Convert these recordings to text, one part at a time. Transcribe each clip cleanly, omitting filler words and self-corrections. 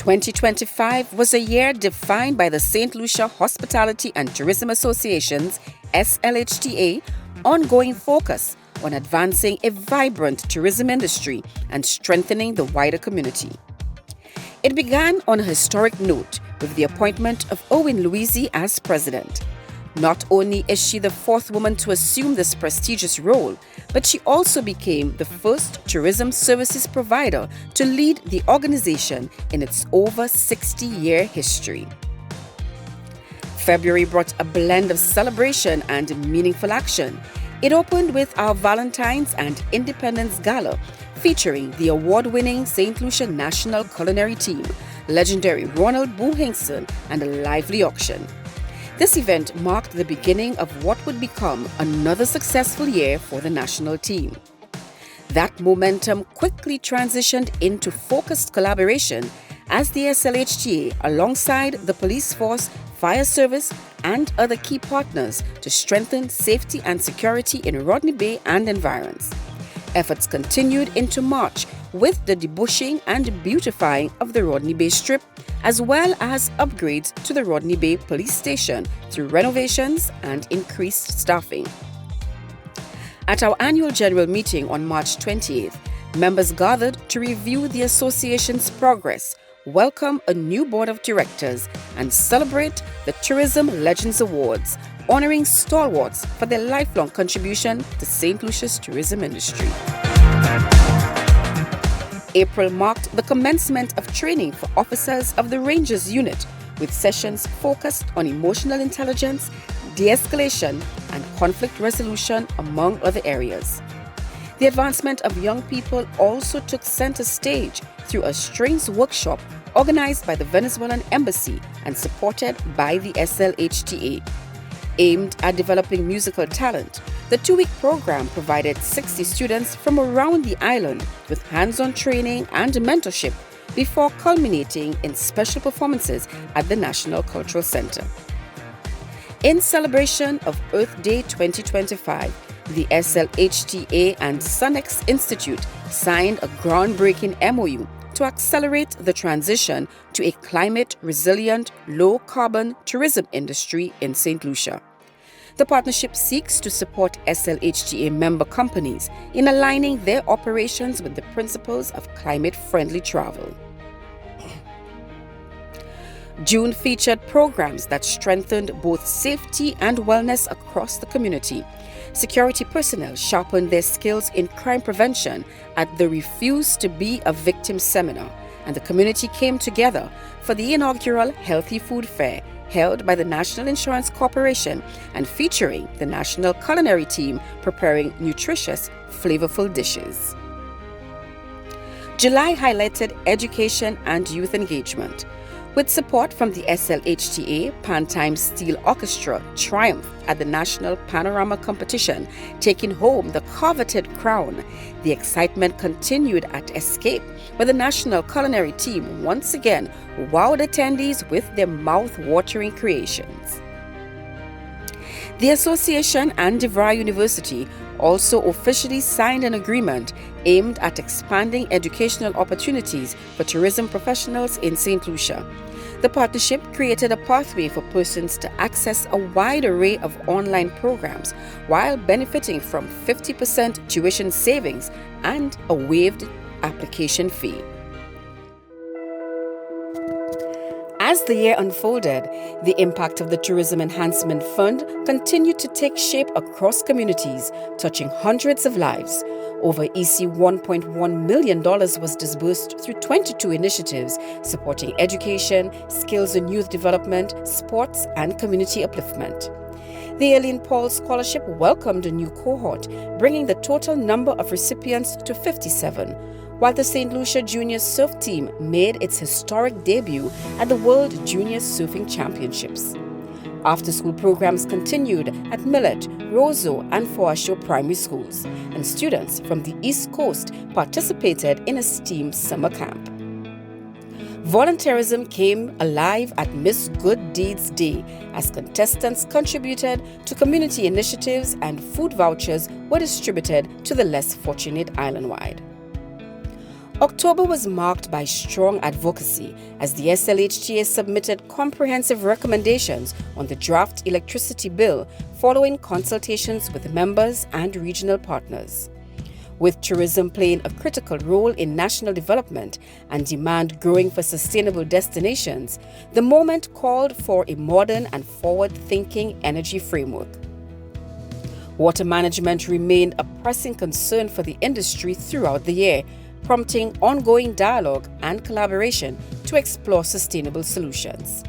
2025 was a year defined by the St. Lucia Hospitality and Tourism Association's SLHTA ongoing focus on advancing a vibrant tourism industry and strengthening the wider community. It began on a historic note with the appointment of Owen Louisi as president. Not only is she the fourth woman to assume this prestigious role, but she also became the first tourism services provider to lead the organization in its over 60-year history. February brought a blend of celebration and meaningful action. It opened with our Valentine's and Independence Gala, featuring the award-winning St. Lucia National Culinary Team, legendary Ronald Boo Hinkson, and a lively auction. This event marked the beginning of what would become another successful year for the national team. That momentum quickly transitioned into focused collaboration as the SLHTA, alongside the police force, fire service, and other key partners, to strengthen safety and security in Rodney Bay and environs. Efforts continued into March with the debushing and beautifying of the Rodney Bay Strip, as well as upgrades to the Rodney Bay Police Station through renovations and increased staffing. At our annual general meeting on March 28th, members gathered to review the association's progress, welcome a new board of directors, and celebrate the Tourism Legends Awards, honoring stalwarts for their lifelong contribution to St. Lucia's tourism industry. April marked the commencement of training for officers of the Rangers Unit, with sessions focused on emotional intelligence, de-escalation, and conflict resolution, among other areas. The advancement of young people also took center stage through a strings workshop organized by the Venezuelan Embassy and supported by the SLHTA. Aimed at developing musical talent, the 2-week program provided 60 students from around the island with hands-on training and mentorship before culminating in special performances at the National Cultural Center. In celebration of Earth Day 2025, the SLHTA and Sunex Institute signed a groundbreaking MOU to accelerate the transition to a climate-resilient, low-carbon tourism industry in St. Lucia. The partnership seeks to support SLHTA member companies in aligning their operations with the principles of climate-friendly travel. June featured programs that strengthened both safety and wellness across the community. Security personnel sharpened their skills in crime prevention at the Refuse to Be a Victim seminar, and the community came together for the inaugural Healthy Food Fair held by the National Insurance Corporation and featuring the National Culinary Team preparing nutritious, flavorful dishes. July highlighted education and youth engagement. With support from the SLHTA, Pantime Steel Orchestra triumphed at the National Panorama Competition, taking home the coveted crown. The excitement continued at Escape, where the National Culinary Team once again wowed attendees with their mouth-watering creations. The association and DeVry University also officially signed an agreement aimed at expanding educational opportunities for tourism professionals in St. Lucia. The partnership created a pathway for persons to access a wide array of online programs while benefiting from 50% tuition savings and a waived application fee. As the year unfolded, the impact of the Tourism Enhancement Fund continued to take shape across communities, touching hundreds of lives. Over $1.1 million was disbursed through 22 initiatives supporting education, skills and youth development, sports, and community upliftment. The Aileen Paul Scholarship welcomed a new cohort, bringing the total number of recipients to 57, while the St. Lucia Junior Surf Team made its historic debut at the World Junior Surfing Championships. After-school programs continued at Millet, Roseau, and Forasho primary schools, and students from the East Coast participated in a STEAM summer camp. Volunteerism came alive at Miss Good Deeds Day as contestants contributed to community initiatives and food vouchers were distributed to the less fortunate island-wide. October was marked by strong advocacy as the SLHTA submitted comprehensive recommendations on the draft electricity bill following consultations with members and regional partners. With tourism playing a critical role in national development and demand growing for sustainable destinations, the moment called for a modern and forward-thinking energy framework. Water management remained a pressing concern for the industry throughout the year, prompting ongoing dialogue and collaboration to explore sustainable solutions.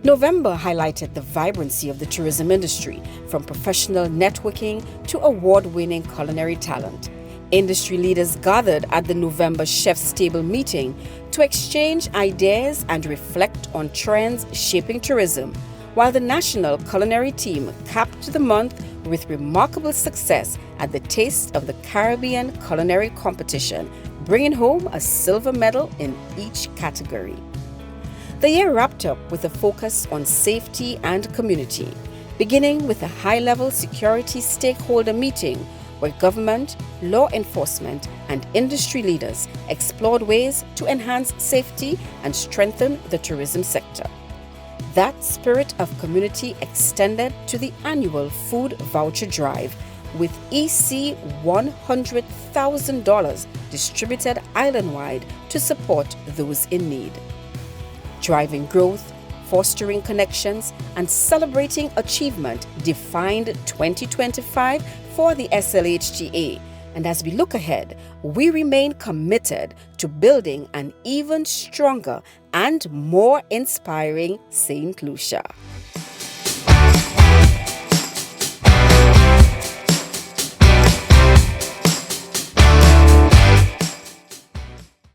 November highlighted the vibrancy of the tourism industry, from professional networking to award-winning culinary talent. Industry leaders gathered at the November Chef's Table meeting to exchange ideas and reflect on trends shaping tourism, while the national culinary team capped the month with remarkable success at the Taste of the Caribbean culinary competition, bringing home a silver medal in each category. The year wrapped up with a focus on safety and community, beginning with a high-level security stakeholder meeting where government, law enforcement, and industry leaders explored ways to enhance safety and strengthen the tourism sector. That spirit of community extended to the annual food voucher drive, with EC $100,000 distributed island-wide to support those in need. Driving growth, fostering connections, and celebrating achievement defined 2025 for the SLHTA. And as we look ahead, we remain committed to building an even stronger and more inspiring St. Lucia.